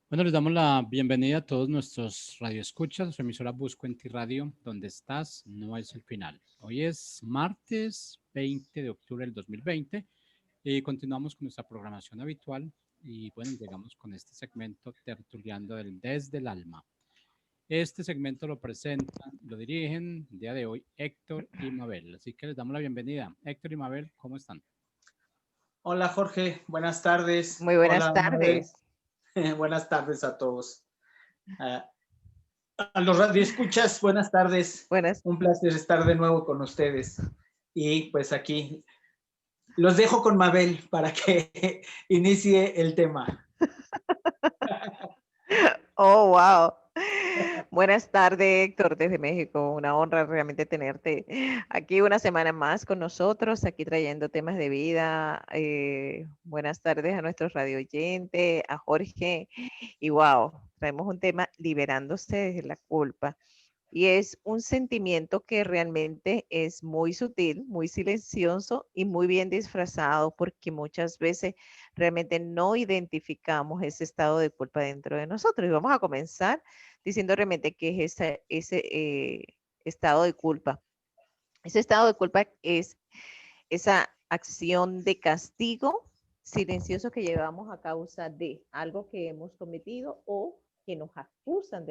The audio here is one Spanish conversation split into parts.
Bueno, les damos la bienvenida a todos nuestros radioescuchas, su emisora Busco en Ti Radio, donde estás, no es el final. Hoy es martes 20 de octubre del 2020 y continuamos con nuestra programación habitual y bueno, llegamos con este segmento tertuliando desde el alma. Este segmento lo presentan, lo dirigen el día de hoy Héctor y Mabel, así que les damos la bienvenida. Héctor y Mabel, ¿cómo están? Hola Jorge, buenas tardes. Muy buenas Hola Mabel, tardes. buenas tardes a todos. A los radioescuchas, buenas tardes. Buenas. Un placer estar de nuevo con ustedes. Y pues aquí los dejo con Mabel para que inicie el tema. Oh, wow. Buenas tardes, Héctor, desde México. Una honra realmente tenerte aquí una semana más con nosotros, aquí trayendo temas de vida. Buenas tardes a nuestros radio oyentes, a Jorge. Y wow, traemos un tema liberándose de la culpa. Y es un sentimiento que realmente es muy sutil, muy silencioso y muy bien disfrazado porque muchas veces realmente no identificamos ese estado de culpa dentro de nosotros. Y vamos a comenzar diciendo realmente qué es ese estado de culpa. Ese estado de culpa es esa acción de castigo silencioso que llevamos a causa de algo que hemos cometido o que nos acusan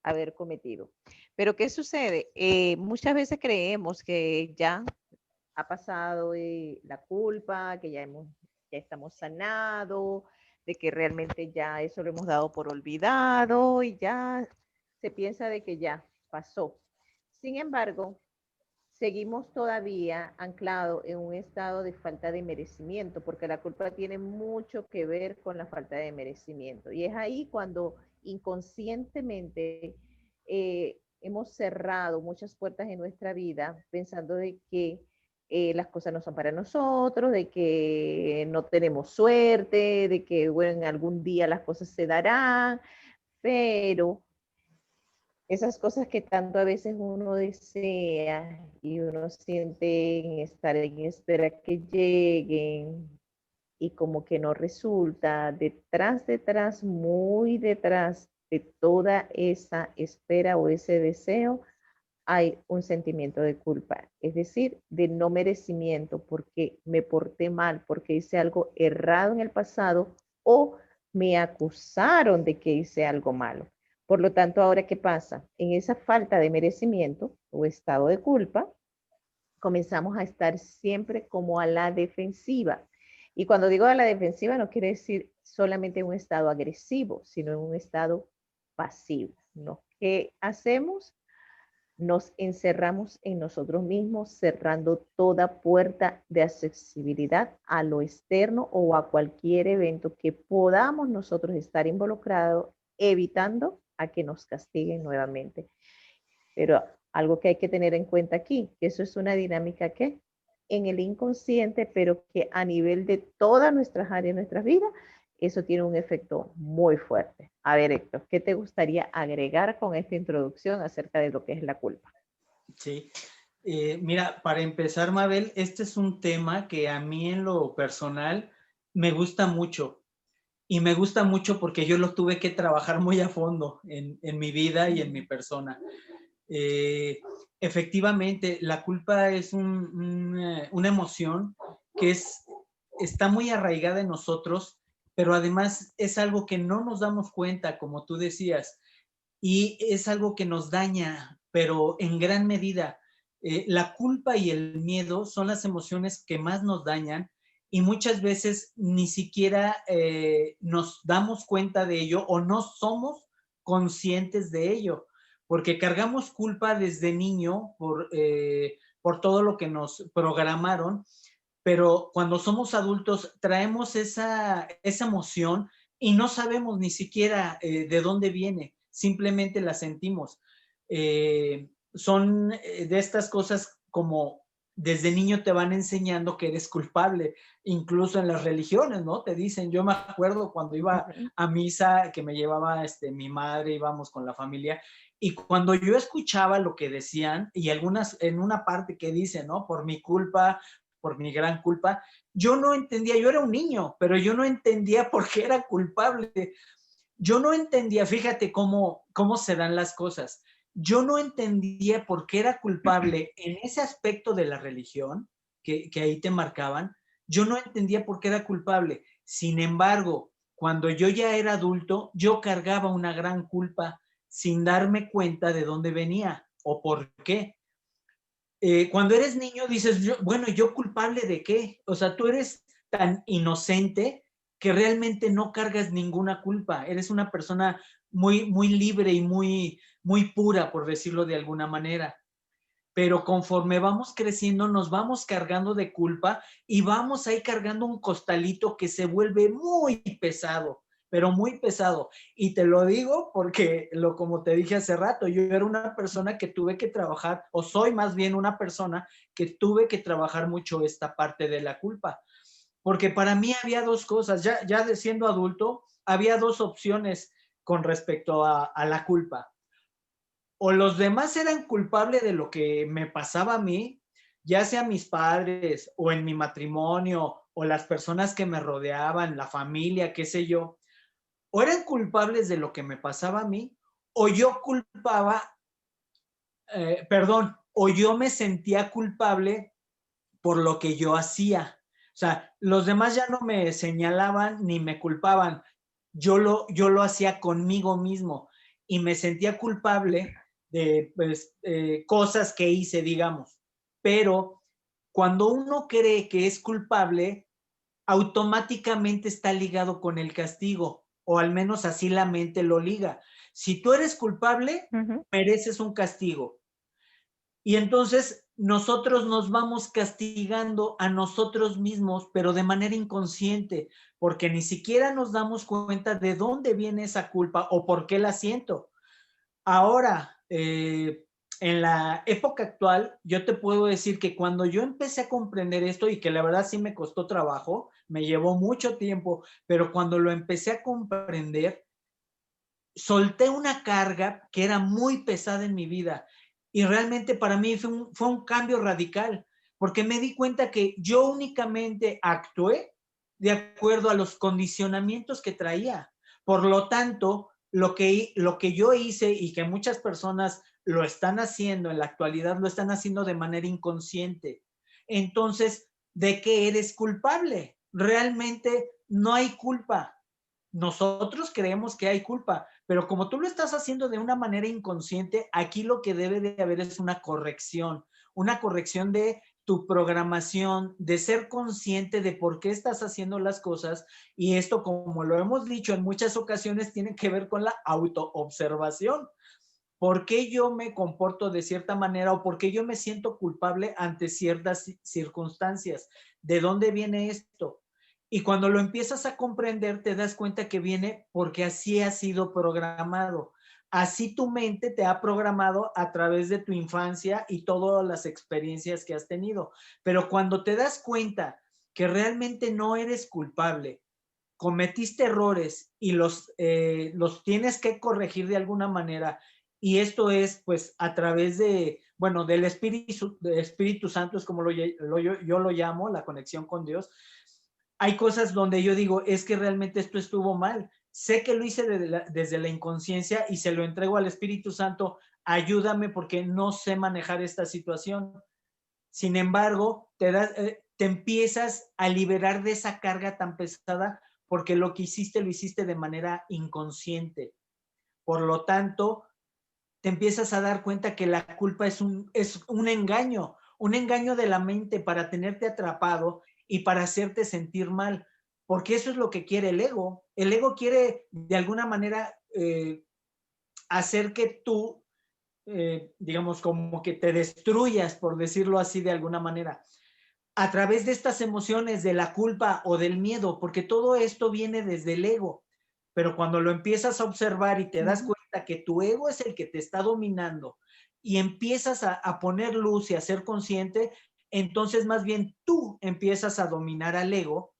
haber cometido. Pero ¿qué sucede? Muchas veces creemos que ya ha pasado la culpa, que ya estamos sanados, de que realmente ya eso lo hemos dado por olvidado y ya se piensa de que ya pasó. Sin embargo, seguimos todavía anclados en un estado de falta de merecimiento, porque la culpa tiene mucho que ver con la falta de merecimiento. Y es ahí cuando inconscientemente hemos cerrado muchas puertas en nuestra vida pensando de que las cosas no son para nosotros, de que no tenemos suerte, de que bueno, en algún día las cosas se darán, pero esas cosas que tanto a veces uno desea y uno siente en estar en espera que lleguen y como que no resulta, detrás, muy detrás de toda esa espera o ese deseo, hay un sentimiento de culpa, es decir, de no merecimiento porque me porté mal, porque hice algo errado en el pasado o me acusaron de que hice algo malo. Por lo tanto, ahora, ¿qué pasa? En esa falta de merecimiento o estado de culpa, comenzamos a estar siempre como a la defensiva. Y cuando digo a la defensiva, no quiere decir solamente un estado agresivo, sino en un estado pasivo, ¿no? ¿Qué hacemos? Nos encerramos en nosotros mismos, cerrando toda puerta de accesibilidad a lo externo o a cualquier evento que podamos nosotros estar involucrados, evitando a que nos castiguen nuevamente. Pero algo que hay que tener en cuenta aquí, que eso es una dinámica que en el inconsciente, pero que a nivel de todas nuestras áreas de nuestras vidas, eso tiene un efecto muy fuerte. A ver, Héctor, ¿qué te gustaría agregar con esta introducción acerca de lo que es la culpa? Sí, mira, para empezar, Mabel, este es un tema que a mí en lo personal me gusta mucho. Y me gusta mucho porque yo lo tuve que trabajar muy a fondo en mi vida y en mi persona. Efectivamente, la culpa es una emoción que está muy arraigada en nosotros, pero además es algo que no nos damos cuenta, como tú decías, y es algo que nos daña, pero en gran medida. La culpa y el miedo son las emociones que más nos dañan y muchas veces ni siquiera nos damos cuenta de ello o no somos conscientes de ello, porque cargamos culpa desde niño por todo lo que nos programaron, pero cuando somos adultos traemos esa emoción y no sabemos ni siquiera de dónde viene, simplemente la sentimos. Son de estas cosas como desde niño te van enseñando que eres culpable, incluso en las religiones, ¿no? Te dicen, yo me acuerdo cuando iba a misa que me llevaba mi madre, íbamos con la familia, y cuando yo escuchaba lo que decían, y algunas en una parte que dicen, ¿no? Por mi culpa, por mi gran culpa, yo no entendía, yo era un niño, pero yo no entendía por qué era culpable. Yo no entendía, fíjate cómo se dan las cosas. Yo no entendía por qué era culpable en ese aspecto de la religión que ahí te marcaban. Yo no entendía por qué era culpable. Sin embargo, cuando yo ya era adulto, yo cargaba una gran culpa sin darme cuenta de dónde venía o por qué. Cuando eres niño dices, bueno, ¿yo culpable de qué? O sea, tú eres tan inocente que realmente no cargas ninguna culpa. Eres una persona muy, muy libre y muy, muy pura, por decirlo de alguna manera. Pero conforme vamos creciendo, nos vamos cargando de culpa y vamos ahí cargando un costalito que se vuelve muy pesado, pero muy pesado. Y te lo digo porque, como te dije hace rato, yo era una persona que tuve que trabajar, o soy más bien una persona que tuve que trabajar mucho esta parte de la culpa. Porque para mí había dos cosas, ya siendo adulto, había dos opciones con respecto a la culpa. O los demás eran culpables de lo que me pasaba a mí, ya sea mis padres o en mi matrimonio o las personas que me rodeaban, la familia, qué sé yo, o eran culpables de lo que me pasaba a mí, o yo culpaba, o yo me sentía culpable por lo que yo hacía. O sea, los demás ya no me señalaban ni me culpaban, yo lo hacía conmigo mismo y me sentía culpable de pues, cosas que hice, digamos. Pero cuando uno cree que es culpable, automáticamente está ligado con el castigo, o al menos así la mente lo liga. Si tú eres culpable, mereces un castigo. Y entonces nosotros nos vamos castigando a nosotros mismos, pero de manera inconsciente, porque ni siquiera nos damos cuenta de dónde viene esa culpa o por qué la siento. Ahora, en la época actual, yo te puedo decir que cuando yo empecé a comprender esto, y que la verdad sí me costó trabajo, me llevó mucho tiempo, pero cuando lo empecé a comprender, solté una carga que era muy pesada en mi vida. Y realmente para mí fue un cambio radical, porque me di cuenta que yo únicamente actué de acuerdo a los condicionamientos que traía. Por lo tanto, lo que yo hice y que muchas personas lo están haciendo en la actualidad, lo están haciendo de manera inconsciente. Entonces, ¿de qué eres culpable? Realmente no hay culpa. Nosotros creemos que hay culpa, pero como tú lo estás haciendo de una manera inconsciente, aquí lo que debe de haber es una corrección de tu programación, de ser consciente de por qué estás haciendo las cosas. Y esto, como lo hemos dicho en muchas ocasiones, tiene que ver con la autoobservación. ¿Por qué yo me comporto de cierta manera o por qué yo me siento culpable ante ciertas circunstancias? ¿De dónde viene esto? Y cuando lo empiezas a comprender, te das cuenta que viene porque así ha sido programado. Así tu mente te ha programado a través de tu infancia y todas las experiencias que has tenido. Pero cuando te das cuenta que realmente no eres culpable, cometiste errores y los tienes que corregir de alguna manera, y esto es pues a través de, bueno, del Espíritu Santo, es como yo lo llamo, la conexión con Dios. Hay cosas donde yo digo, es que realmente esto estuvo mal. Sé que lo hice desde la inconsciencia y se lo entrego al Espíritu Santo. Ayúdame porque no sé manejar esta situación. Sin embargo, te empiezas a liberar de esa carga tan pesada porque lo que hiciste lo hiciste de manera inconsciente. Por lo tanto, te empiezas a dar cuenta que la culpa es un engaño de la mente para tenerte atrapado y para hacerte sentir mal, porque eso es lo que quiere el ego. El ego quiere de alguna manera hacer que tú, digamos, como que te destruyas, por decirlo así de alguna manera, a través de estas emociones de la culpa o del miedo, porque todo esto viene desde el ego. Pero cuando lo empiezas a observar y te das cuenta que tu ego es el que te está dominando y empiezas a poner luz y a ser consciente, entonces más bien tú empiezas a dominar al ego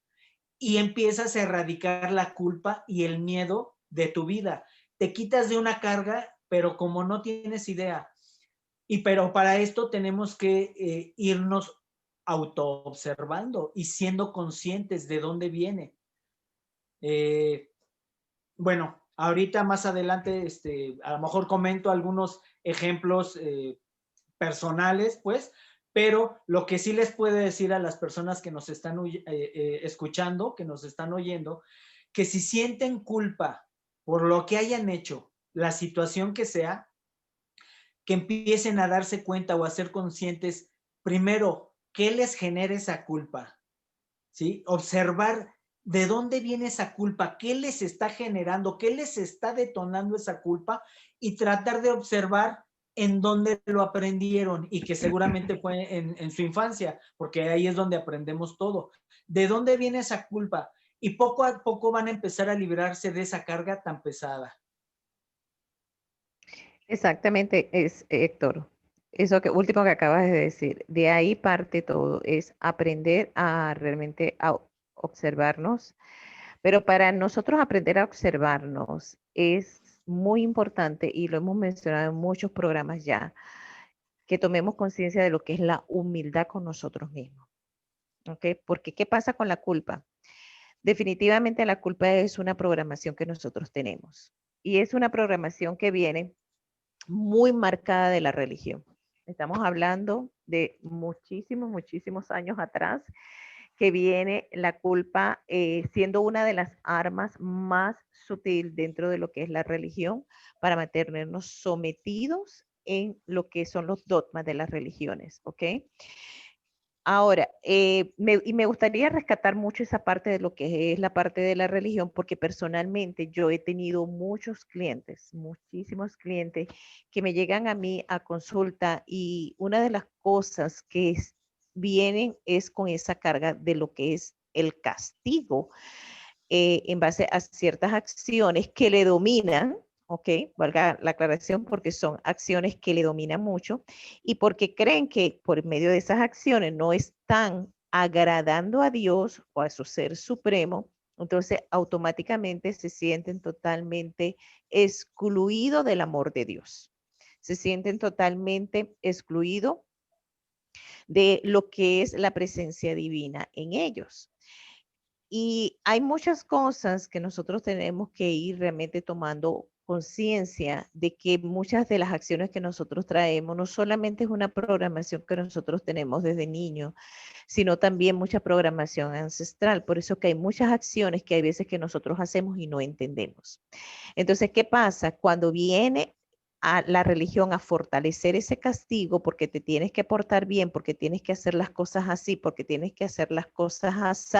y empiezas a erradicar la culpa y el miedo de tu vida. Te quitas de una carga, pero como no tienes idea. Pero para esto tenemos que irnos autoobservando y siendo conscientes de dónde viene. Bueno, ahorita más adelante, a lo mejor comento algunos ejemplos personales, pues, pero lo que sí les puedo decir a las personas que nos están escuchando, que nos están oyendo, que si sienten culpa por lo que hayan hecho, la situación que sea, que empiecen a darse cuenta o a ser conscientes, primero, ¿qué les genera esa culpa? ¿Sí? Observar de dónde viene esa culpa, qué les está generando, qué les está detonando esa culpa y tratar de observar en dónde lo aprendieron y que seguramente fue en su infancia, porque ahí es donde aprendemos todo. ¿De dónde viene esa culpa? Y poco a poco van a empezar a librarse de esa carga tan pesada. Exactamente, es Héctor. Eso que último que acabas de decir, de ahí parte todo, es aprender a realmente a observarnos, pero para nosotros aprender a observarnos es muy importante, y lo hemos mencionado en muchos programas ya, que tomemos conciencia de lo que es la humildad con nosotros mismos. ¿Ok? Porque ¿qué pasa con la culpa? Definitivamente la culpa es una programación que nosotros tenemos, y es una programación que viene muy marcada de la religión. Estamos hablando de muchísimos, muchísimos años atrás, que viene la culpa siendo una de las armas más sutil dentro de lo que es la religión para mantenernos sometidos en lo que son los dogmas de las religiones, ¿ok? Ahora, me gustaría rescatar mucho esa parte de lo que es la parte de la religión, porque personalmente yo he tenido muchos clientes, muchísimos clientes que me llegan a mí a consulta, y una de las cosas que vienen es con esa carga de lo que es el castigo en base a ciertas acciones que le dominan, ¿ok? Valga la aclaración, porque son acciones que le dominan mucho y porque creen que por medio de esas acciones no están agradando a Dios o a su ser supremo, entonces automáticamente se sienten totalmente excluidos del amor de Dios. Se sienten totalmente excluidos de lo que es la presencia divina en ellos. Y hay muchas cosas que nosotros tenemos que ir realmente tomando conciencia de que muchas de las acciones que nosotros traemos no solamente es una programación que nosotros tenemos desde niños, sino también mucha programación ancestral. Por eso que hay muchas acciones que hay veces que nosotros hacemos y no entendemos. Entonces, ¿qué pasa? Cuando viene a la religión a fortalecer ese castigo, porque te tienes que portar bien, porque tienes que hacer las cosas así, porque tienes que hacer las cosas así,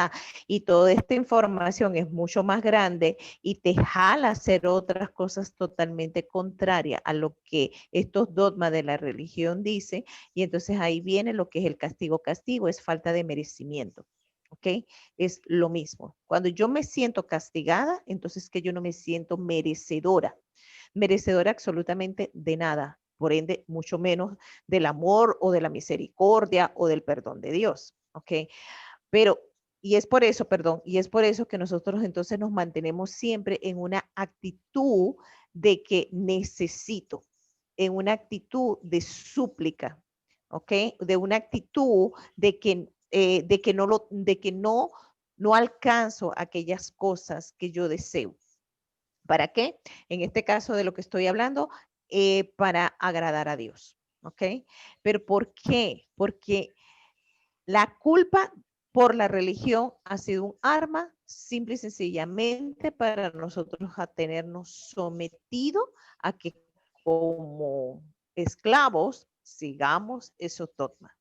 y toda esta información es mucho más grande y te jala a hacer otras cosas totalmente contrarias a lo que estos dogmas de la religión dicen, y entonces ahí viene lo que es el castigo. Castigo es falta de merecimiento. ¿Ok? Es lo mismo. Cuando yo me siento castigada, entonces que yo no me siento merecedora absolutamente de nada, por ende, mucho menos del amor o de la misericordia o del perdón de Dios, ¿ok? Pero, y es por eso, perdón, y es por eso que nosotros entonces nos mantenemos siempre en una actitud de que necesito, en una actitud de súplica, ¿ok? De una actitud de que no alcanzo aquellas cosas que yo deseo. ¿Para qué? En este caso de lo que estoy hablando, para agradar a Dios, ¿ok? Pero ¿por qué? Porque la culpa por la religión ha sido un arma simple y sencillamente para nosotros a tenernos sometido a que como esclavos sigamos esos dogmas.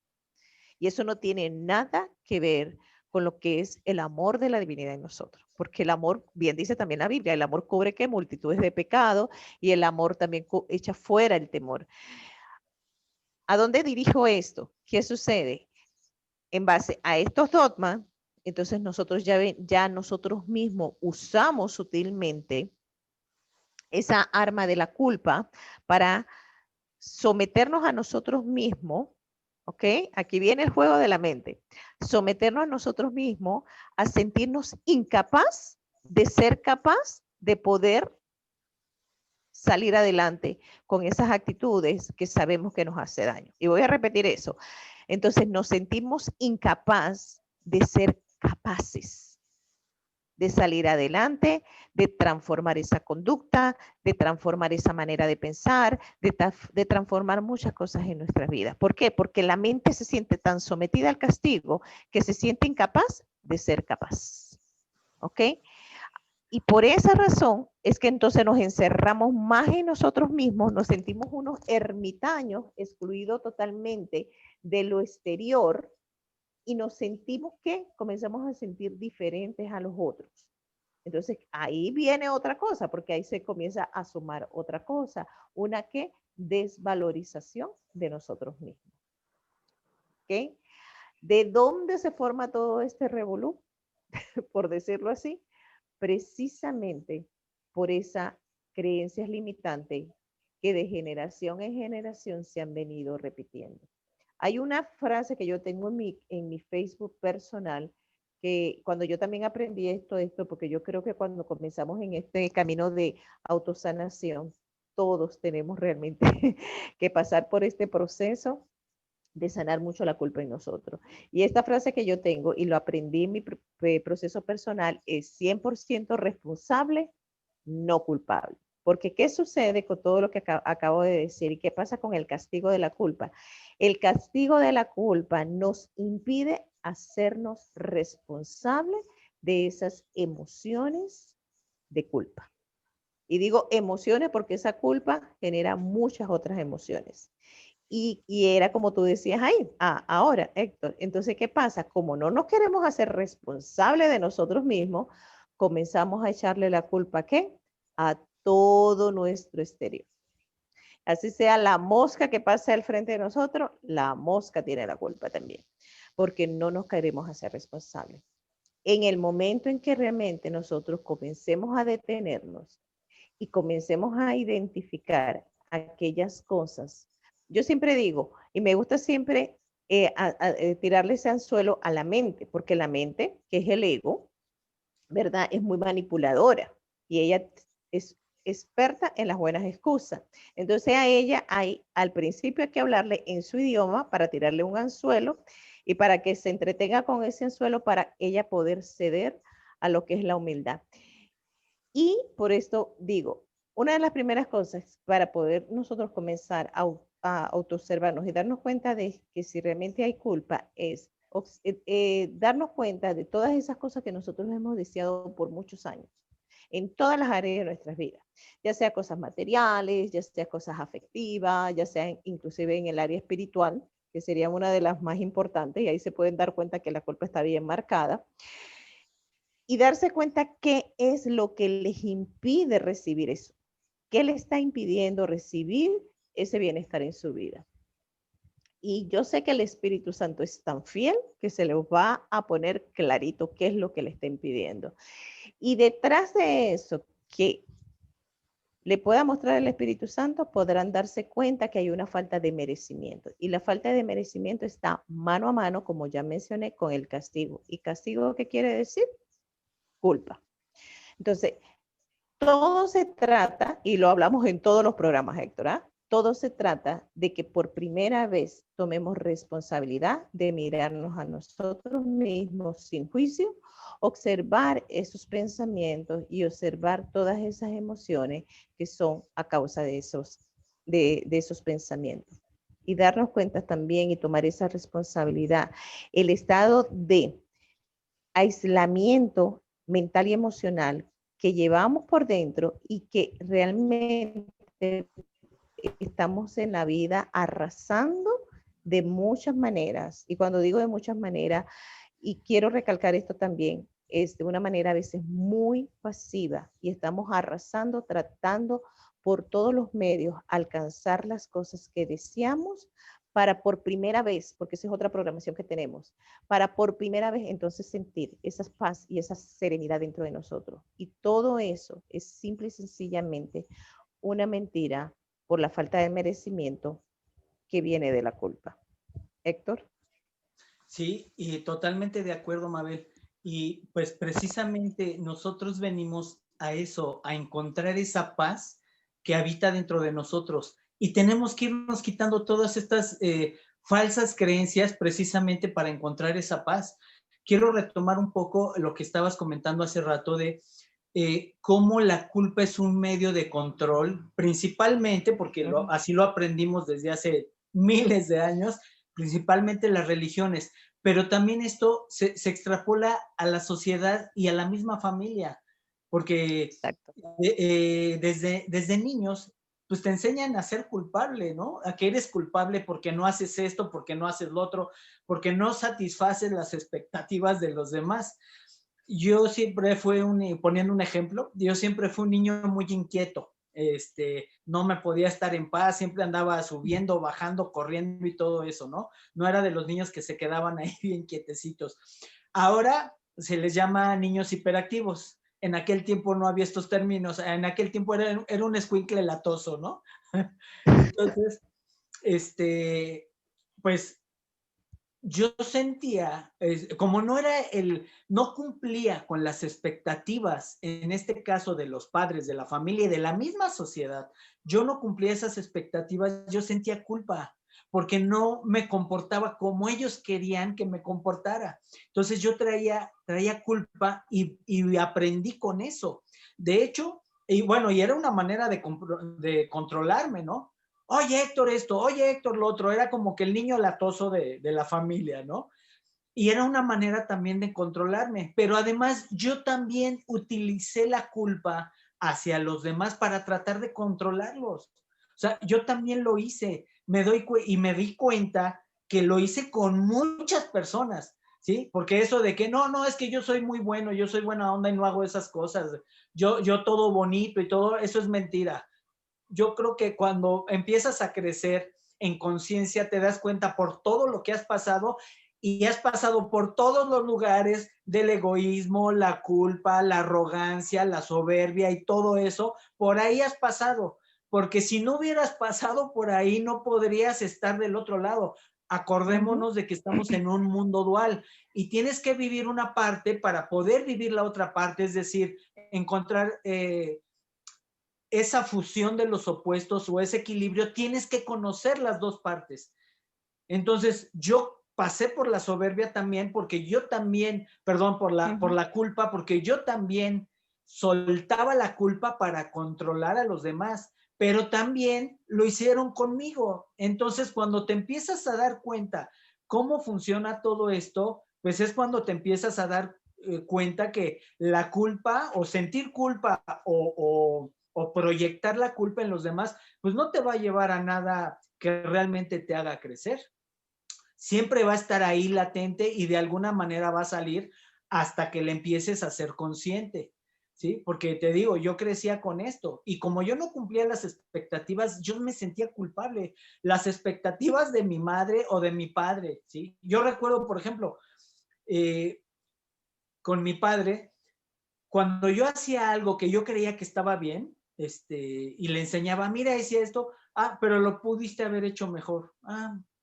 Y eso no tiene nada que ver con lo que es el amor de la divinidad en nosotros. Porque el amor, bien dice también la Biblia, el amor cubre que multitudes de pecados, y el amor también echa fuera el temor. ¿A dónde dirijo esto? ¿Qué sucede? En base a estos dogmas, entonces nosotros ya nosotros mismos usamos sutilmente esa arma de la culpa para someternos a nosotros mismos, ¿ok? Aquí viene el juego de la mente. Someternos a nosotros mismos a sentirnos incapaz de ser capaz de poder salir adelante con esas actitudes que sabemos que nos hace daño. Y voy a repetir eso. Entonces nos sentimos incapaz de ser capaces de salir adelante, de transformar esa conducta, de transformar esa manera de pensar, de transformar muchas cosas en nuestras vidas. ¿Por qué? Porque la mente se siente tan sometida al castigo que se siente incapaz de ser capaz. ¿Ok? Y por esa razón es que entonces nos encerramos más en nosotros mismos, nos sentimos unos ermitaños, excluidos totalmente de lo exterior, y nos sentimos que comenzamos a sentir diferentes a los otros. Entonces ahí viene otra cosa, porque ahí se comienza a sumar otra cosa, una que desvalorización de nosotros mismos. ¿Ok? ¿De dónde se forma todo este revolú? Por decirlo así, precisamente por esas creencias limitantes que de generación en generación se han venido repitiendo. Hay una frase que yo tengo en mi Facebook personal, que cuando yo también aprendí esto, porque yo creo que cuando comenzamos en este camino de autosanación, todos tenemos realmente que pasar por este proceso de sanar mucho la culpa en nosotros. Y esta frase que yo tengo, y lo aprendí en mi proceso personal, es 100% responsable, no culpable. Porque ¿qué sucede con todo lo que acabo de decir? ¿Y qué pasa con el castigo de la culpa? El castigo de la culpa nos impide hacernos responsables de esas emociones de culpa. Y digo emociones porque esa culpa genera muchas otras emociones. Y era como tú decías ahí, ahora, Héctor. Entonces, ¿qué pasa? Como no nos queremos hacer responsables de nosotros mismos, comenzamos a echarle la culpa, ¿qué? A todo nuestro exterior. Así sea la mosca que pasa al frente de nosotros, la mosca tiene la culpa también, porque no nos queremos hacer responsables. En el momento en que realmente nosotros comencemos a detenernos y comencemos a identificar aquellas cosas. Yo siempre digo, y me gusta siempre tirarle ese anzuelo a la mente, porque la mente, que es el ego, ¿verdad? Es muy manipuladora y ella es experta en las buenas excusas. Entonces a ella al principio hay que hablarle en su idioma para tirarle un anzuelo y para que se entretenga con ese anzuelo para ella poder ceder a lo que es la humildad. Y por esto digo, una de las primeras cosas para poder nosotros comenzar a autoobservarnos y darnos cuenta de que si realmente hay culpa es darnos cuenta de todas esas cosas que nosotros hemos deseado por muchos años, en todas las áreas de nuestras vidas, ya sea cosas materiales, ya sea cosas afectivas, ya sea inclusive en el área espiritual, que sería una de las más importantes, y ahí se pueden dar cuenta que la culpa está bien marcada. Y darse cuenta qué es lo que les impide recibir eso. ¿Qué le está impidiendo recibir ese bienestar en su vida? Y yo sé que el Espíritu Santo es tan fiel que se les va a poner clarito qué es lo que le está impidiendo. Y detrás de eso, que le pueda mostrar el Espíritu Santo, podrán darse cuenta que hay una falta de merecimiento. Y la falta de merecimiento está mano a mano, como ya mencioné, con el castigo. ¿Y castigo qué quiere decir? Culpa. Entonces, todo se trata, y lo hablamos en todos los programas, Héctor, ¿ah? Todo se trata de que por primera vez tomemos responsabilidad de mirarnos a nosotros mismos sin juicio, observar esos pensamientos y observar todas esas emociones que son a causa de esos pensamientos. Y darnos cuenta también y tomar esa responsabilidad. El estado de aislamiento mental y emocional que llevamos por dentro y que realmente estamos en la vida arrasando de muchas maneras. Y cuando digo de muchas maneras, y quiero recalcar esto también, es de una manera a veces muy pasiva y estamos arrasando, tratando por todos los medios alcanzar las cosas que deseamos para por primera vez, porque esa es otra programación que tenemos, para por primera vez entonces sentir esa paz y esa serenidad dentro de nosotros. Y todo eso es simple y sencillamente una mentira por la falta de merecimiento que viene de la culpa. Héctor. Sí, y totalmente de acuerdo, Mabel. Y pues precisamente nosotros venimos a eso, a encontrar esa paz que habita dentro de nosotros. Y tenemos que irnos quitando todas estas falsas creencias precisamente para encontrar esa paz. Quiero retomar un poco lo que estabas comentando hace rato de cómo la culpa es un medio de control, principalmente porque así lo aprendimos desde hace miles de años, principalmente las religiones, pero también esto se extrapola a la sociedad y a la misma familia, porque desde niños pues te enseñan a ser culpable, ¿no? A que eres culpable porque no haces esto, porque no haces lo otro, porque no satisfaces las expectativas de los demás. Yo siempre fui poniendo un ejemplo, yo siempre fui un niño muy inquieto, no me podía estar en paz, siempre andaba subiendo, bajando, corriendo y todo eso, ¿no? No era de los niños que se quedaban ahí bien quietecitos. Ahora se les llama niños hiperactivos. En aquel tiempo no había estos términos, en aquel tiempo era un escuincle latoso, ¿no? Entonces, pues yo sentía, como no cumplía con las expectativas, en este caso de los padres, de la familia y de la misma sociedad, yo no cumplía esas expectativas, yo sentía culpa, porque no me comportaba como ellos querían que me comportara. Entonces yo traía culpa y aprendí con eso. De hecho, y bueno, y era una manera de controlarme, ¿no? Oye, Héctor, esto, oye, Héctor, lo otro. Era como que el niño latoso de la familia, ¿no? Y era una manera también de controlarme. Pero además yo también utilicé la culpa hacia los demás para tratar de controlarlos. O sea, yo también lo hice. Me di cuenta que lo hice con muchas personas, ¿sí? Porque eso de que no, es que yo soy muy bueno, yo soy buena onda y no hago esas cosas. Yo todo bonito y todo, eso es mentira. Yo creo que cuando empiezas a crecer en conciencia, te das cuenta por todo lo que has pasado y has pasado por todos los lugares del egoísmo, la culpa, la arrogancia, la soberbia y todo eso, por ahí has pasado. Porque si no hubieras pasado por ahí, no podrías estar del otro lado. Acordémonos de que estamos en un mundo dual y tienes que vivir una parte para poder vivir la otra parte, es decir, encontrar esa fusión de los opuestos o ese equilibrio, tienes que conocer las dos partes. Entonces, yo pasé por la soberbia también, porque yo también, perdón, por la culpa, porque yo también soltaba la culpa para controlar a los demás, pero también lo hicieron conmigo. Entonces, cuando te empiezas a dar cuenta cómo funciona todo esto, pues es cuando te empiezas a dar cuenta que la culpa o sentir culpa o proyectar la culpa en los demás, pues no te va a llevar a nada que realmente te haga crecer. Siempre va a estar ahí latente y de alguna manera va a salir hasta que le empieces a ser consciente, ¿sí? Porque te digo, yo crecía con esto y como yo no cumplía las expectativas, yo me sentía culpable. Las expectativas de mi madre o de mi padre, ¿sí? Yo recuerdo, por ejemplo, con mi padre, cuando yo hacía algo que yo creía que estaba bien, y le enseñaba, mira, decía esto, pero lo pudiste haber hecho mejor.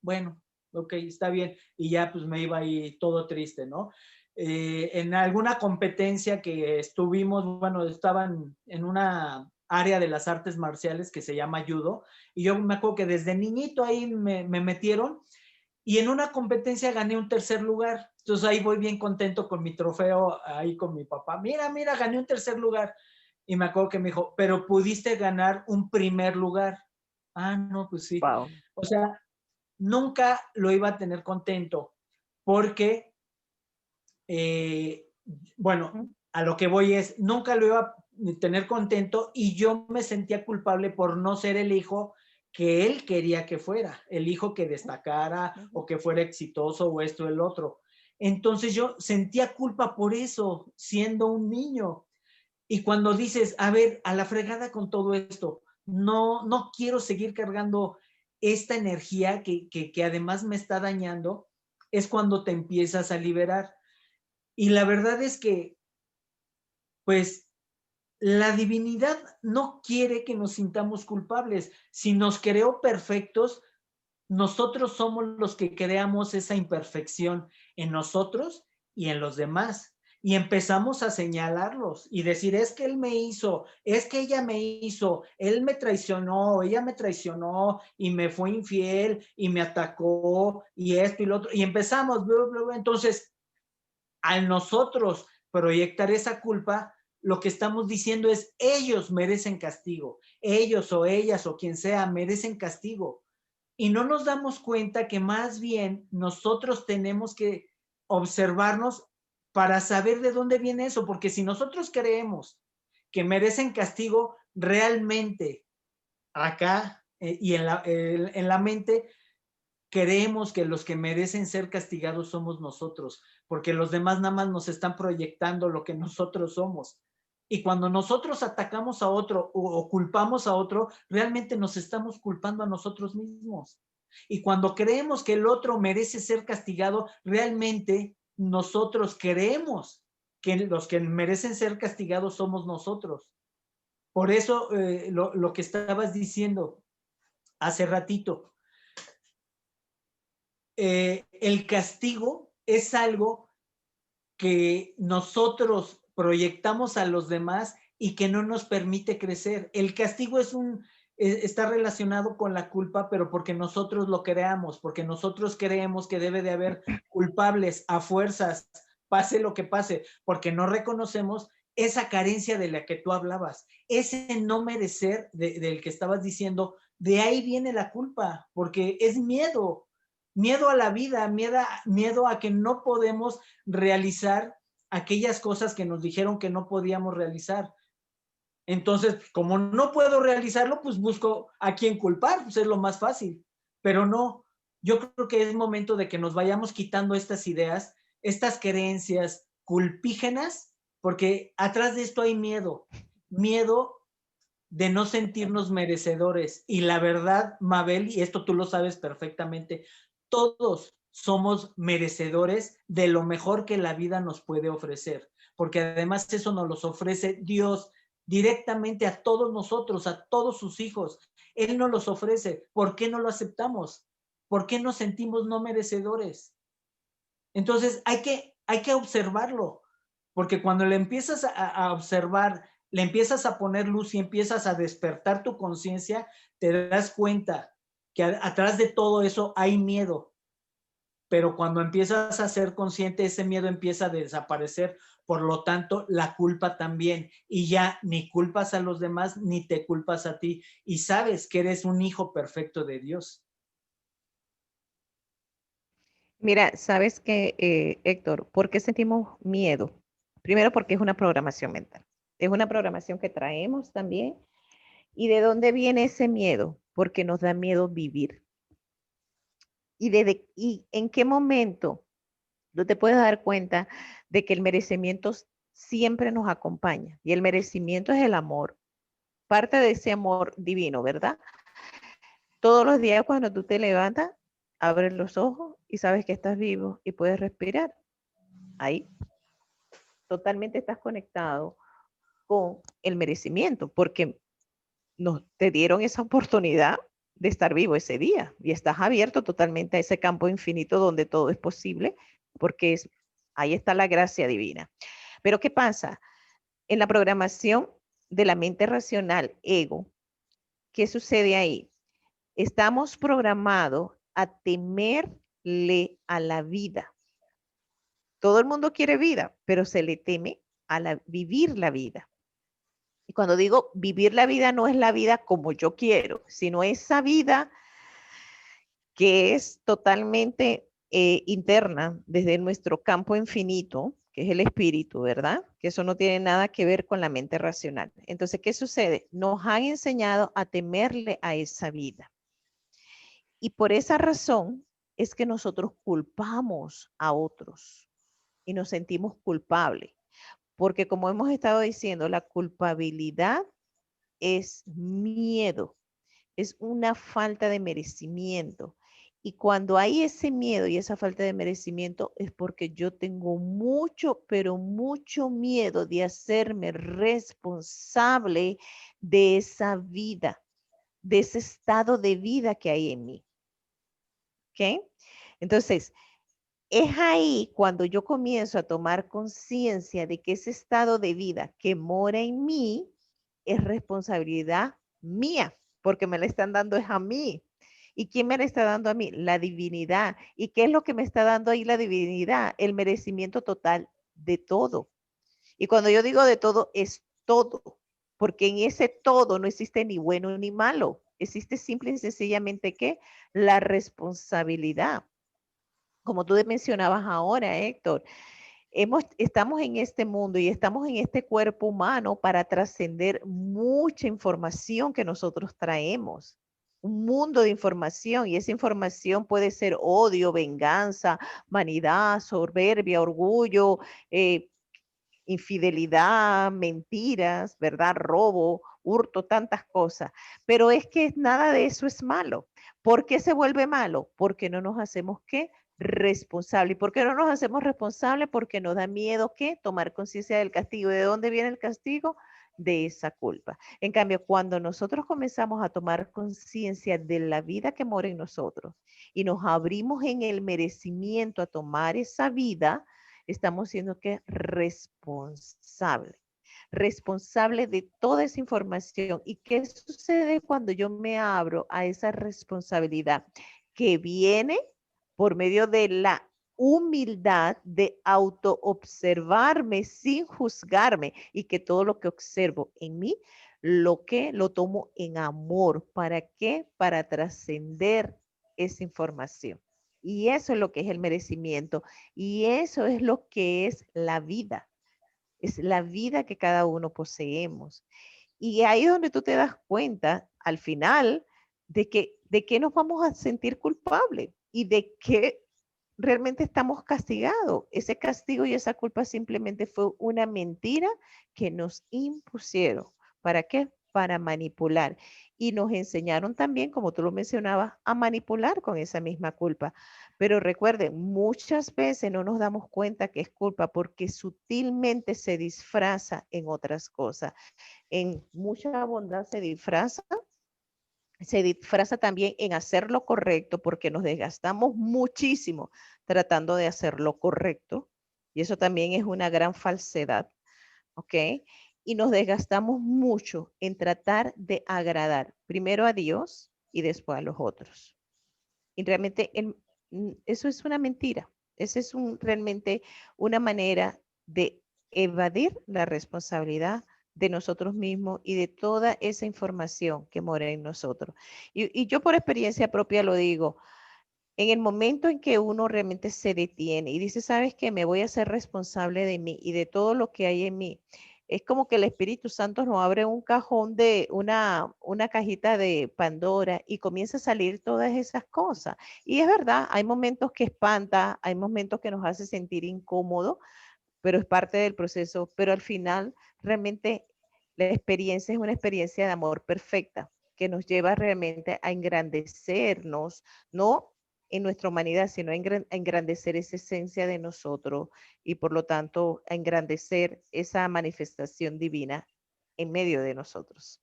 Bueno, ok, está bien. Y ya pues me iba ahí todo triste, ¿no? En alguna competencia que estuvimos, bueno, estaban en una área de las artes marciales que se llama judo, y yo me acuerdo que desde niñito ahí me metieron, y en una competencia gané un tercer lugar. Entonces ahí voy bien contento con mi trofeo, ahí con mi papá. Mira, gané un tercer lugar. Y me acuerdo que me dijo, pero pudiste ganar un primer lugar. No, pues sí. Wow. O sea, nunca lo iba a tener contento porque, bueno, a lo que voy es, nunca lo iba a tener contento y yo me sentía culpable por no ser el hijo que él quería que fuera, el hijo que destacara o que fuera exitoso o esto o el otro. Entonces yo sentía culpa por eso, siendo un niño. Y cuando dices, a ver, a la fregada con todo esto, no quiero seguir cargando esta energía que además me está dañando, es cuando te empiezas a liberar. Y la verdad es que, pues, la divinidad no quiere que nos sintamos culpables. Si nos creó perfectos, nosotros somos los que creamos esa imperfección en nosotros y en los demás. y empezamos a señalarlos y decir, es que él me hizo, es que ella me hizo, él me traicionó, ella me traicionó y me fue infiel y me atacó y esto y lo otro. Y empezamos, bla, bla, bla. Entonces, al nosotros proyectar esa culpa, lo que estamos diciendo es, ellos merecen castigo, ellos o ellas o quien sea merecen castigo. Y no nos damos cuenta que más bien nosotros tenemos que observarnos para saber de dónde viene eso, porque si nosotros creemos que merecen castigo, realmente acá y en la mente creemos que los que merecen ser castigados somos nosotros, porque los demás nada más nos están proyectando lo que nosotros somos. Y cuando nosotros atacamos a otro o culpamos a otro, realmente nos estamos culpando a nosotros mismos. Y cuando creemos que el otro merece ser castigado, realmente nosotros creemos que los que merecen ser castigados somos nosotros. Por eso lo que estabas diciendo hace ratito, el castigo es algo que nosotros proyectamos a los demás y que no nos permite crecer. El castigo está relacionado con la culpa, pero porque nosotros lo creamos, porque nosotros creemos que debe de haber culpables a fuerzas, pase lo que pase, porque no reconocemos esa carencia de la que tú hablabas, ese no merecer del que estabas diciendo, de ahí viene la culpa, porque es miedo, miedo a la vida, miedo a que no podemos realizar aquellas cosas que nos dijeron que no podíamos realizar. Entonces, como no puedo realizarlo, pues busco a quién culpar, pues es lo más fácil. Pero no, yo creo que es momento de que nos vayamos quitando estas ideas, estas creencias culpígenas, porque atrás de esto hay miedo, miedo de no sentirnos merecedores. Y la verdad, Mabel, y esto tú lo sabes perfectamente, todos somos merecedores de lo mejor que la vida nos puede ofrecer, porque además eso nos los ofrece Dios directamente a todos nosotros, a todos sus hijos. Él nos los ofrece. ¿Por qué no lo aceptamos? ¿Por qué nos sentimos no merecedores? Entonces hay que observarlo, porque cuando le empiezas a observar, le empiezas a poner luz y empiezas a despertar tu conciencia, te das cuenta que atrás de todo eso hay miedo, pero cuando empiezas a ser consciente, ese miedo empieza a desaparecer, por lo tanto, la culpa también, y ya ni culpas a los demás, ni te culpas a ti, y sabes que eres un hijo perfecto de Dios. Mira, ¿sabes qué, Héctor? ¿Por qué sentimos miedo? Primero porque es una programación mental. Es una programación que traemos también. ¿Y de dónde viene ese miedo? Porque nos da miedo vivir. ¿Y en qué momento tú te puedes dar cuenta de que el merecimiento siempre nos acompaña? Y el merecimiento es el amor, parte de ese amor divino, ¿verdad? Todos los días cuando tú te levantas, abres los ojos y sabes que estás vivo y puedes respirar. Ahí totalmente estás conectado con el merecimiento, porque te dieron esa oportunidad de estar vivo ese día y estás abierto totalmente a ese campo infinito donde todo es posible, porque ahí está la gracia divina. Pero ¿qué pasa? En la programación de la mente racional, ego, ¿qué sucede ahí? Estamos programados a temerle a la vida. Todo el mundo quiere vida, pero se le teme a vivir la vida. Y cuando digo vivir la vida, no es la vida como yo quiero, sino esa vida que es totalmente interna desde nuestro campo infinito, que es el espíritu, ¿verdad? Que eso no tiene nada que ver con la mente racional. Entonces, ¿qué sucede? Nos han enseñado a temerle a esa vida. Y por esa razón es que nosotros culpamos a otros y nos sentimos culpables. Porque como hemos estado diciendo, la culpabilidad es miedo, es una falta de merecimiento. Y cuando hay ese miedo y esa falta de merecimiento es porque yo tengo mucho, pero mucho miedo de hacerme responsable de esa vida, de ese estado de vida que hay en mí. ¿Ok? Entonces, Es ahí cuando yo comienzo a tomar conciencia de que ese estado de vida que mora en mí es responsabilidad mía, porque me la están dando es a mí. ¿Y quién me la está dando a mí? La divinidad. ¿Y qué es lo que me está dando ahí la divinidad? El merecimiento total de todo. Y cuando yo digo de todo, es todo, porque en ese todo no existe ni bueno ni malo. Existe simple y sencillamente ¿qué? La responsabilidad. Como tú mencionabas ahora, Héctor, estamos en este mundo y estamos en este cuerpo humano para trascender mucha información que nosotros traemos. Un mundo de información y esa información puede ser odio, venganza, vanidad, soberbia, orgullo, infidelidad, mentiras, ¿verdad? Robo, hurto, tantas cosas. Pero es que nada de eso es malo. ¿Por qué se vuelve malo? Porque no nos hacemos ¿qué? Responsable. ¿Y por qué no nos hacemos responsables? Porque nos da miedo ¿qué? Tomar conciencia del castigo. ¿De dónde viene el castigo? De esa culpa. En cambio, cuando nosotros comenzamos a tomar conciencia de la vida que mora en nosotros y nos abrimos en el merecimiento a tomar esa vida, estamos siendo que responsable, responsable de toda esa información. ¿Y qué sucede cuando yo me abro a esa responsabilidad que viene por medio de la humildad de autoobservarme sin juzgarme y que todo lo que observo en mí lo que lo tomo en amor? ¿Para qué? Para trascender esa información. Y eso es lo que es el merecimiento. Y eso es lo que es la vida. Es la vida que cada uno poseemos. Y ahí es donde tú te das cuenta al final de que nos vamos a sentir culpables y de que realmente estamos castigados. Ese castigo y esa culpa simplemente fue una mentira que nos impusieron. ¿Para qué? Para manipular. Y nos enseñaron también, como tú lo mencionabas, a manipular con esa misma culpa. Pero recuerden, muchas veces no nos damos cuenta que es culpa porque sutilmente se disfraza en otras cosas. En mucha bondad se disfraza también en hacer lo correcto porque nos desgastamos muchísimo tratando de hacer lo correcto. Y eso también es una gran falsedad, ¿ok? Y nos desgastamos mucho en tratar de agradar primero a Dios y después a los otros. Y realmente eso es una mentira. Esa es realmente una manera de evadir la responsabilidad de nosotros mismos y de toda esa información que mora en nosotros. Y yo por experiencia propia lo digo, en el momento en que uno realmente se detiene y dice, ¿sabes qué? Me voy a ser responsable de mí y de todo lo que hay en mí. Es como que el Espíritu Santo nos abre un cajón de una cajita de Pandora y comienza a salir todas esas cosas. Y es verdad, hay momentos que espanta, hay momentos que nos hace sentir incómodo, pero es parte del proceso. Pero al final, realmente la experiencia es una experiencia de amor perfecta que nos lleva realmente a engrandecernos, no en nuestra humanidad, sino a engrandecer esa esencia de nosotros y por lo tanto a engrandecer esa manifestación divina en medio de nosotros.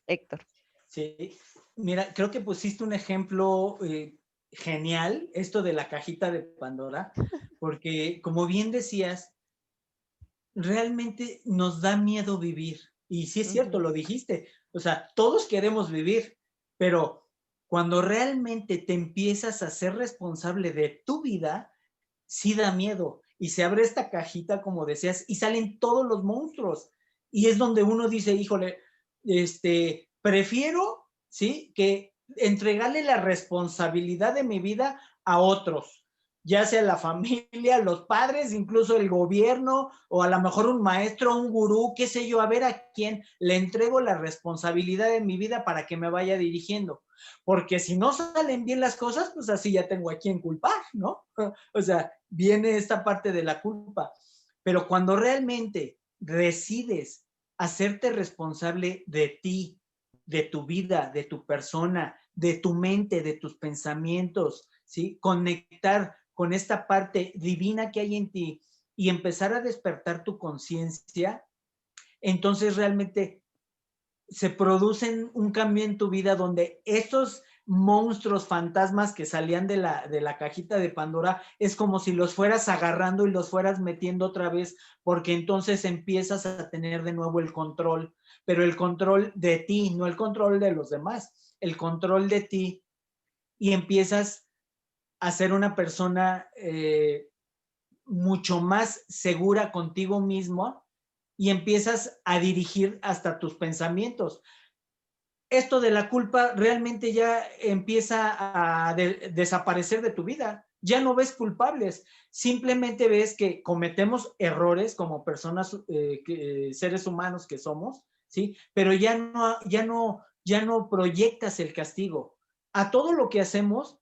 Héctor. Sí, mira, creo que pusiste un ejemplo genial, esto de la cajita de Pandora, porque como bien decías, realmente nos da miedo vivir. Y sí es cierto, lo dijiste. O sea, todos queremos vivir, pero cuando realmente te empiezas a ser responsable de tu vida, sí da miedo. Y se abre esta cajita, como decías, y salen todos los monstruos. Y es donde uno dice, híjole, prefiero, ¿sí? Que entregarle la responsabilidad de mi vida a otros, ya sea la familia, los padres, incluso el gobierno, o a lo mejor un maestro, un gurú, qué sé yo, a ver a quién le entrego la responsabilidad de mi vida para que me vaya dirigiendo. Porque si no salen bien las cosas, pues así ya tengo a quién culpar, ¿no? O sea, viene esta parte de la culpa. Pero cuando realmente decides hacerte responsable de ti, de tu vida, de tu persona, de tu mente, de tus pensamientos, ¿sí? Conectar con esta parte divina que hay en ti y empezar a despertar tu conciencia, entonces realmente se produce un cambio en tu vida donde estos monstruos, fantasmas que salían de la cajita de Pandora, es como si los fueras agarrando y los fueras metiendo otra vez, porque entonces empiezas a tener de nuevo el control, pero el control de ti, no el control de los demás, el control de ti, y empiezas a ser una persona mucho más segura contigo mismo y empiezas a dirigir hasta tus pensamientos. Esto de la culpa realmente ya empieza a desaparecer de tu vida. Ya no ves culpables, simplemente ves que cometemos errores como personas, seres humanos que somos, ¿sí? Pero ya no proyectas el castigo. A todo lo que hacemos,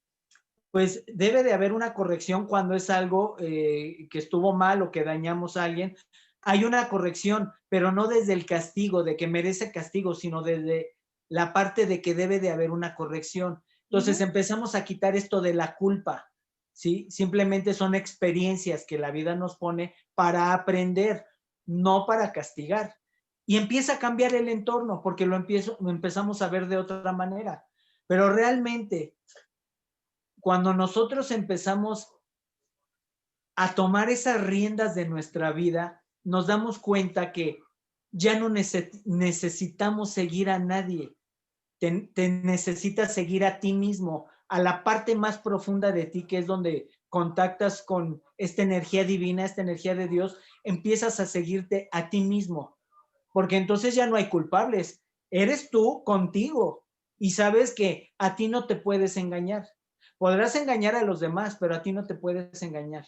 pues debe de haber una corrección cuando es algo que estuvo mal o que dañamos a alguien. Hay una corrección, pero no desde el castigo, de que merece castigo, sino desde la parte de que debe de haber una corrección. Entonces empezamos a quitar esto de la culpa, ¿sí? Simplemente son experiencias que la vida nos pone para aprender, no para castigar. Y empieza a cambiar el entorno porque lo empezamos a ver de otra manera. Pero realmente, cuando nosotros empezamos a tomar esas riendas de nuestra vida, nos damos cuenta que ya no necesitamos seguir a nadie. Te necesitas seguir a ti mismo, a la parte más profunda de ti, que es donde contactas con esta energía divina, esta energía de Dios, empiezas a seguirte a ti mismo, porque entonces ya no hay culpables. Eres tú contigo y sabes que a ti no te puedes engañar. Podrás engañar a los demás, pero a ti no te puedes engañar.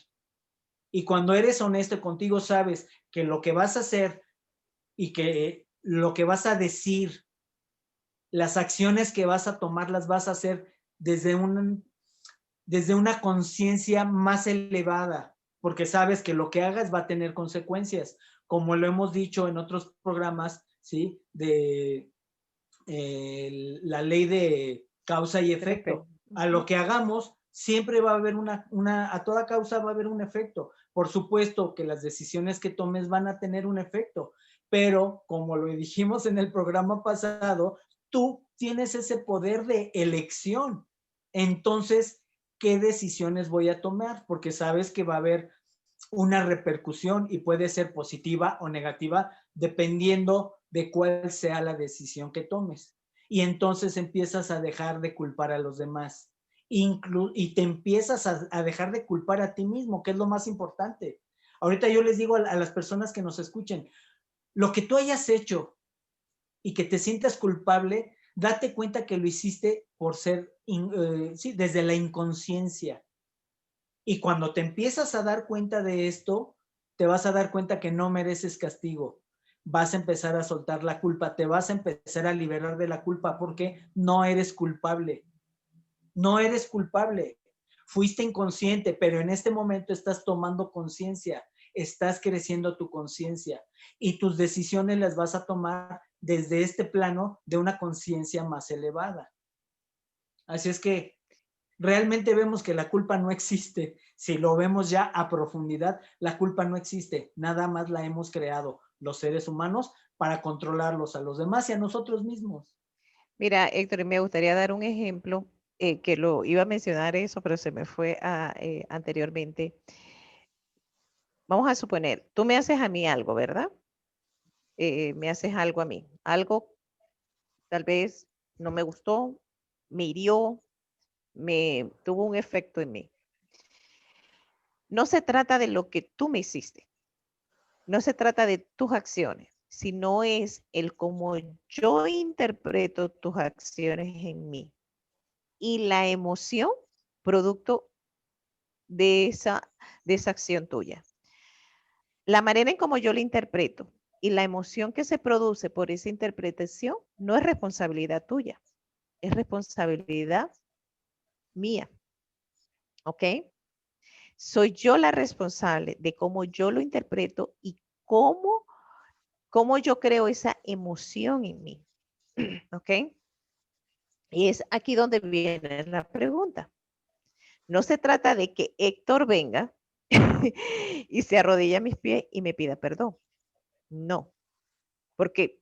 Y cuando eres honesto contigo, sabes que lo que vas a hacer y que lo que vas a decir, las acciones que vas a tomar, las vas a hacer desde una conciencia más elevada, porque sabes que lo que hagas va a tener consecuencias, como lo hemos dicho en otros programas, ¿sí? De la ley de causa y efecto. A lo que hagamos, siempre va a haber a toda causa va a haber un efecto. Por supuesto que las decisiones que tomes van a tener un efecto, pero como lo dijimos en el programa pasado, tú tienes ese poder de elección. Entonces, ¿qué decisiones voy a tomar? Porque sabes que va a haber una repercusión y puede ser positiva o negativa dependiendo de cuál sea la decisión que tomes. Y entonces empiezas a dejar de culpar a los demás y te empiezas a dejar de culpar a ti mismo, que es lo más importante. Ahorita yo les digo a las personas que nos escuchen, lo que tú hayas hecho y que te sientas culpable, date cuenta que lo hiciste por ser, sí, desde la inconsciencia. Y cuando te empiezas a dar cuenta de esto, te vas a dar cuenta que no mereces castigo. Vas a empezar a soltar la culpa, te vas a empezar a liberar de la culpa porque no eres culpable. No eres culpable. Fuiste inconsciente, pero en este momento estás tomando conciencia, estás creciendo tu conciencia y tus decisiones las vas a tomar desde este plano de una conciencia más elevada. Así es que realmente vemos que la culpa no existe. Si lo vemos ya a profundidad, la culpa no existe. Nada más la hemos creado los seres humanos para controlarlos a los demás y a nosotros mismos. Mira, Héctor, me gustaría dar un ejemplo que lo iba a mencionar eso, pero se me fue anteriormente. Vamos a suponer, tú me haces a mí algo, ¿verdad? Me haces algo a mí. Algo tal vez no me gustó, me hirió, tuvo un efecto en mí. No se trata de lo que tú me hiciste, no se trata de tus acciones, sino es el cómo yo interpreto tus acciones en mí y la emoción producto de esa acción tuya. La manera en cómo yo la interpreto y la emoción que se produce por esa interpretación no es responsabilidad tuya, es responsabilidad mía. ¿Ok? Soy yo la responsable de cómo yo lo interpreto y cómo yo creo esa emoción en mí. ¿Ok? Y es aquí donde viene la pregunta. No se trata de que Héctor venga y se arrodille a mis pies y me pida perdón. No, porque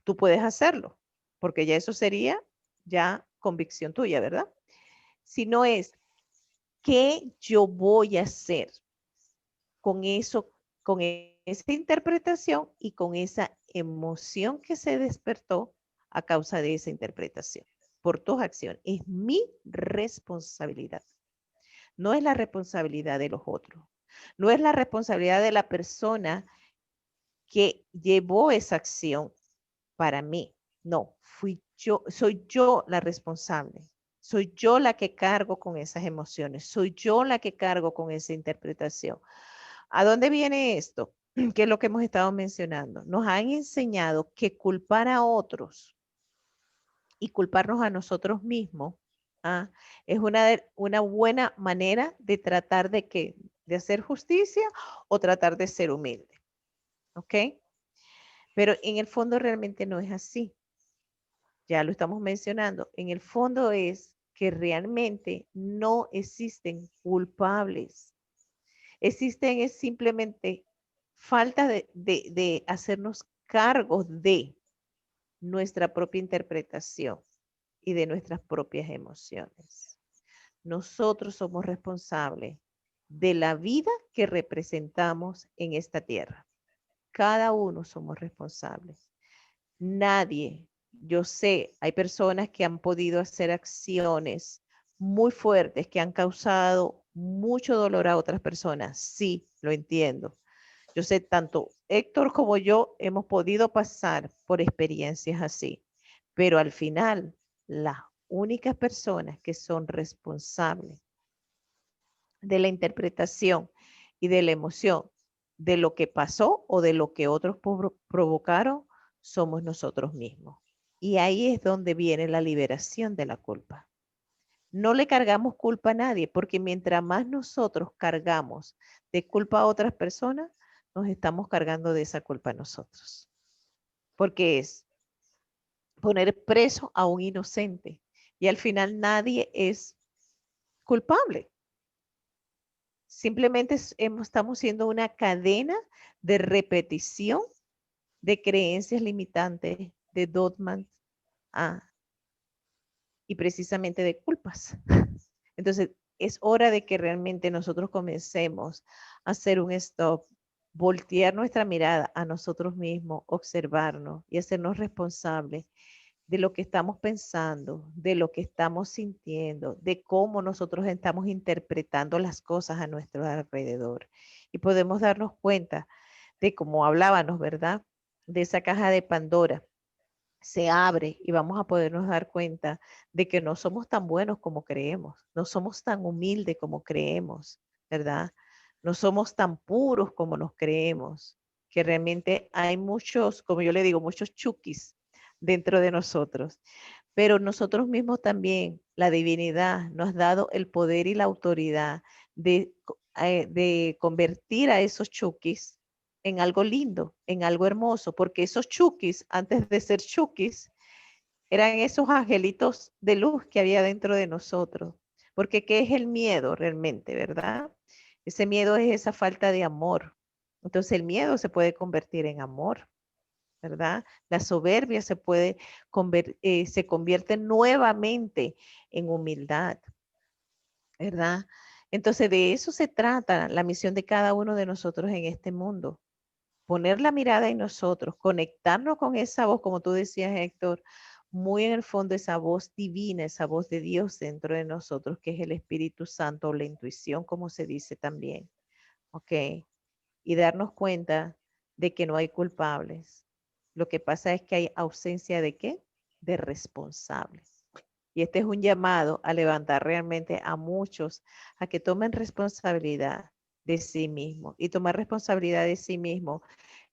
tú puedes hacerlo, porque ya eso sería ya convicción tuya, ¿verdad? Sino es qué yo voy a hacer con eso, con esa interpretación y con esa emoción que se despertó a causa de esa interpretación. Por tus acciones. Es mi responsabilidad. No es la responsabilidad de los otros. No es la responsabilidad de la persona que llevó esa acción para mí. No, soy yo la responsable. Soy yo la que cargo con esas emociones. Soy yo la que cargo con esa interpretación. ¿A dónde viene esto? ¿Qué es lo que hemos estado mencionando? Nos han enseñado que culpar a otros y culparnos a nosotros mismos es una buena manera de tratar de hacer justicia o tratar de ser humilde. ¿Ok? Pero en el fondo realmente no es así. Ya lo estamos mencionando. En el fondo es que realmente no existen culpables. Existen es simplemente falta de hacernos cargos de nuestra propia interpretación y de nuestras propias emociones. Nosotros somos responsables de la vida que representamos en esta tierra. Cada uno somos responsables. Nadie, yo sé, hay personas que han podido hacer acciones muy fuertes que han causado mucho dolor a otras personas. Sí, lo entiendo. Yo sé, tanto Héctor como yo hemos podido pasar por experiencias así, pero al final, las únicas personas que son responsables de la interpretación y de la emoción de lo que pasó o de lo que otros provocaron somos nosotros mismos. Y ahí es donde viene la liberación de la culpa. No le cargamos culpa a nadie, porque mientras más nosotros cargamos de culpa a otras personas, nos estamos cargando de esa culpa a nosotros. Porque es poner preso a un inocente y al final nadie es culpable. Simplemente estamos siendo una cadena de repetición de creencias limitantes, de dogmas y precisamente de culpas. Entonces, es hora de que realmente nosotros comencemos a hacer un stop, voltear nuestra mirada a nosotros mismos, observarnos y hacernos responsables de lo que estamos pensando, de lo que estamos sintiendo, de cómo nosotros estamos interpretando las cosas a nuestro alrededor. Y podemos darnos cuenta de cómo hablábamos, ¿verdad? De esa caja de Pandora. Se abre y vamos a podernos dar cuenta de que no somos tan buenos como creemos, no somos tan humildes como creemos, ¿verdad? No somos tan puros como nos creemos, que realmente hay muchos, como yo le digo, muchos chukis dentro de nosotros. Pero nosotros mismos también, la divinidad nos ha dado el poder y la autoridad de convertir a esos chukis en algo lindo, en algo hermoso, porque esos chukis, antes de ser chukis, eran esos angelitos de luz que había dentro de nosotros. Porque ¿qué es el miedo realmente, verdad? Ese miedo es esa falta de amor. Entonces el miedo se puede convertir en amor, ¿verdad? La soberbia se convierte nuevamente en humildad, ¿verdad? Entonces de eso se trata la misión de cada uno de nosotros en este mundo. Poner la mirada en nosotros, conectarnos con esa voz, como tú decías, Héctor, muy en el fondo esa voz divina, esa voz de Dios dentro de nosotros, que es el Espíritu Santo, o la intuición, como se dice también, ¿ok? Y darnos cuenta de que no hay culpables. Lo que pasa es que hay ausencia de ¿qué? De responsables. Y este es un llamado a levantar realmente a muchos a que tomen responsabilidad de sí mismos. Y tomar responsabilidad de sí mismo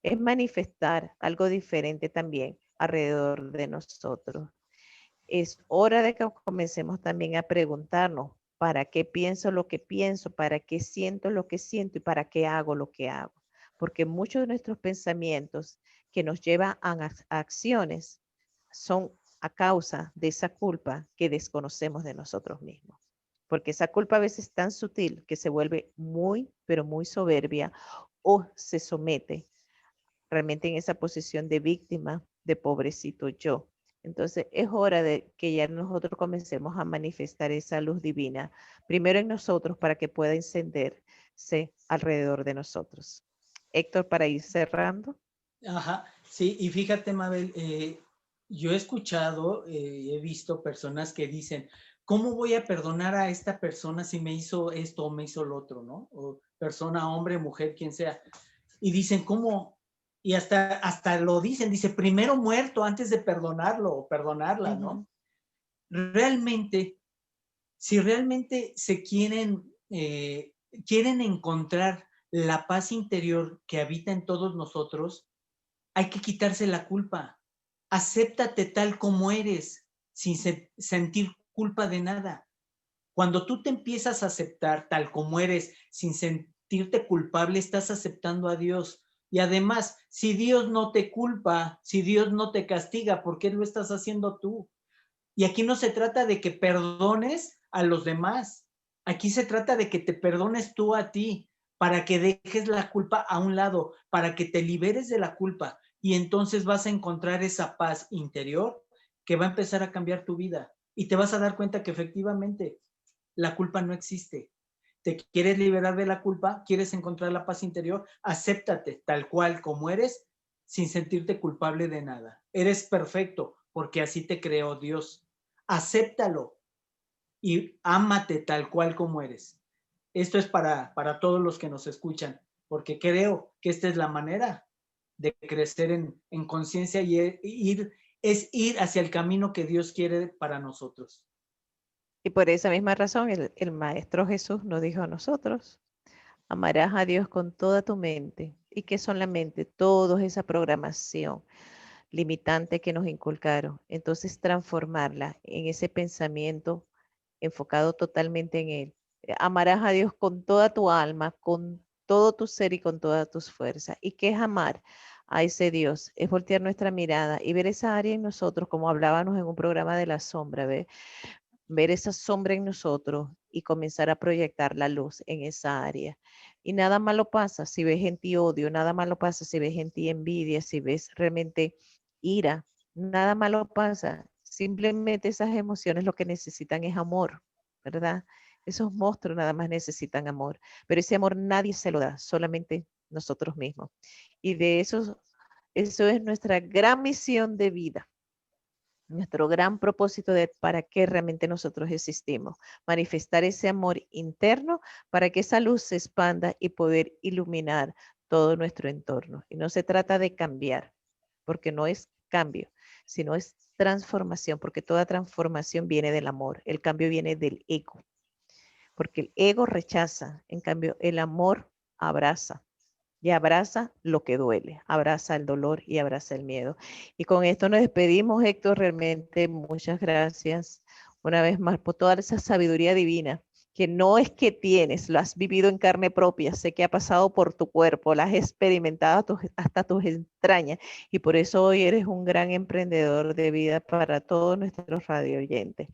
es manifestar algo diferente también alrededor de nosotros. Es hora de que comencemos también a preguntarnos, ¿para qué pienso lo que pienso? ¿Para qué siento lo que siento? ¿Y para qué hago lo que hago? Porque muchos de nuestros pensamientos que nos llevan a acciones son a causa de esa culpa que desconocemos de nosotros mismos. Porque esa culpa a veces es tan sutil que se vuelve muy, pero muy soberbia o se somete realmente en esa posición de víctima, de pobrecito yo. Entonces es hora de que ya nosotros comencemos a manifestar esa luz divina, primero en nosotros para que pueda encenderse alrededor de nosotros. Héctor, para ir cerrando. Ajá, sí, y fíjate, Mabel, yo he escuchado, he visto personas que dicen, ¿cómo voy a perdonar a esta persona si me hizo esto o me hizo lo otro, ¿no? O persona, hombre, mujer, quien sea. Y dicen, ¿cómo? Y hasta lo dicen, dice, primero muerto antes de perdonarlo o perdonarla, ¿no? Realmente, si realmente se quieren encontrar la paz interior que habita en todos nosotros, hay que quitarse la culpa. Acéptate tal como eres, sin sentir culpa de nada. Cuando tú te empiezas a aceptar tal como eres, sin sentirte culpable, estás aceptando a Dios. Y además, si Dios no te culpa, si Dios no te castiga, ¿por qué lo estás haciendo tú? Y aquí no se trata de que perdones a los demás. Aquí se trata de que te perdones tú a ti, para que dejes la culpa a un lado, para que te liberes de la culpa. Y entonces vas a encontrar esa paz interior que va a empezar a cambiar tu vida. Y te vas a dar cuenta que efectivamente la culpa no existe. ¿Te quieres liberar de la culpa? ¿Quieres encontrar la paz interior? Acéptate tal cual como eres, sin sentirte culpable de nada. Eres perfecto porque así te creó Dios. Acéptalo y ámate tal cual como eres. Esto es para todos los que nos escuchan, porque creo que esta es la manera de crecer en conciencia y es ir hacia el camino que Dios quiere para nosotros. Y por esa misma razón el Maestro Jesús nos dijo a nosotros, amarás a Dios con toda tu mente. ¿Y qué son la mente? Toda esa programación limitante que nos inculcaron. Entonces transformarla en ese pensamiento enfocado totalmente en Él. Amarás a Dios con toda tu alma, con todo tu ser y con todas tus fuerzas. ¿Y qué es amar a ese Dios? Es voltear nuestra mirada y ver esa área en nosotros, como hablábamos en un programa de la sombra, ¿ves? Ver esa sombra en nosotros y comenzar a proyectar la luz en esa área. Y nada malo pasa si ves en ti odio, nada malo pasa si ves en ti envidia, si ves realmente ira, nada malo pasa. Simplemente esas emociones lo que necesitan es amor, ¿verdad? Esos monstruos nada más necesitan amor, pero ese amor nadie se lo da, solamente nosotros mismos. Y de eso es nuestra gran misión de vida, nuestro gran propósito de para qué realmente nosotros existimos, manifestar ese amor interno para que esa luz se expanda y poder iluminar todo nuestro entorno. Y no se trata de cambiar, porque no es cambio, sino es transformación, porque toda transformación viene del amor, el cambio viene del ego, porque el ego rechaza, en cambio el amor abraza y abraza lo que duele, abraza el dolor y abraza el miedo. Y con esto nos despedimos, Héctor, realmente muchas gracias una vez más por toda esa sabiduría divina que no es que tienes, lo has vivido en carne propia, sé que ha pasado por tu cuerpo, la has experimentado hasta tus entrañas y por eso hoy eres un gran emprendedor de vida para todos nuestros radio oyentes.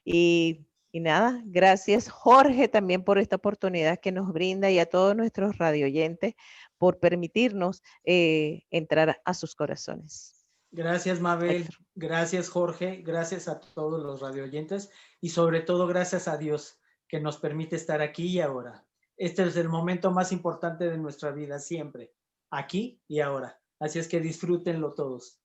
Y nada, gracias Jorge también por esta oportunidad que nos brinda y a todos nuestros radio oyentes por permitirnos entrar a sus corazones. Gracias, Mabel. Héctor. Gracias, Jorge. Gracias a todos los radioyentes y sobre todo gracias a Dios que nos permite estar aquí y ahora. Este es el momento más importante de nuestra vida siempre, aquí y ahora. Así es que disfrútenlo todos.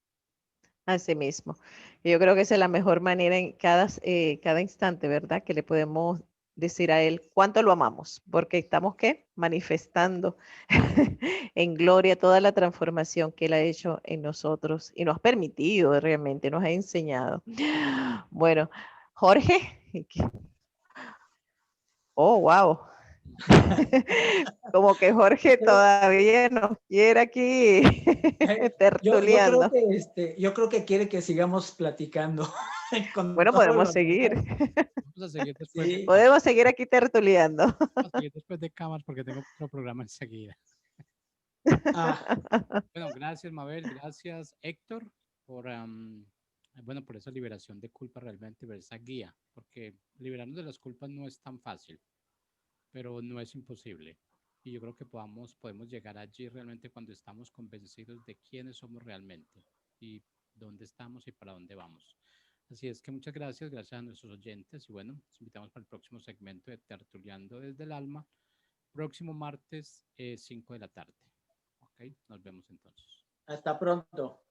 Así mismo. Yo creo que esa es la mejor manera en cada instante, ¿verdad? Que le podemos decir a Él cuánto lo amamos, porque estamos, ¿qué? Manifestando en gloria toda la transformación que Él ha hecho en nosotros y nos ha permitido realmente, nos ha enseñado. Bueno, Jorge, oh, wow. Como que Jorge Creo, todavía nos quiere aquí yo creo tertuleando. que yo creo que quiere que sigamos platicando con Bueno, todos podemos los seguir. demás. Vamos a seguir después de Sí. cámara. Podemos seguir aquí tertuleando. Vamos a seguir después de cámara porque tengo otro programa enseguida. Ah, Bueno, gracias Mabel, gracias Héctor por, bueno, por esa liberación de culpa realmente, por esa guía, porque liberarnos de las culpas no es tan fácil, pero no es imposible. Y yo creo que podemos llegar allí realmente cuando estamos convencidos de quiénes somos realmente y dónde estamos y para dónde vamos. Así es que muchas gracias, gracias a nuestros oyentes y bueno, los invitamos para el próximo segmento de Tertuleando desde el Alma, próximo martes 5 de la tarde. Ok, nos vemos entonces. Hasta pronto.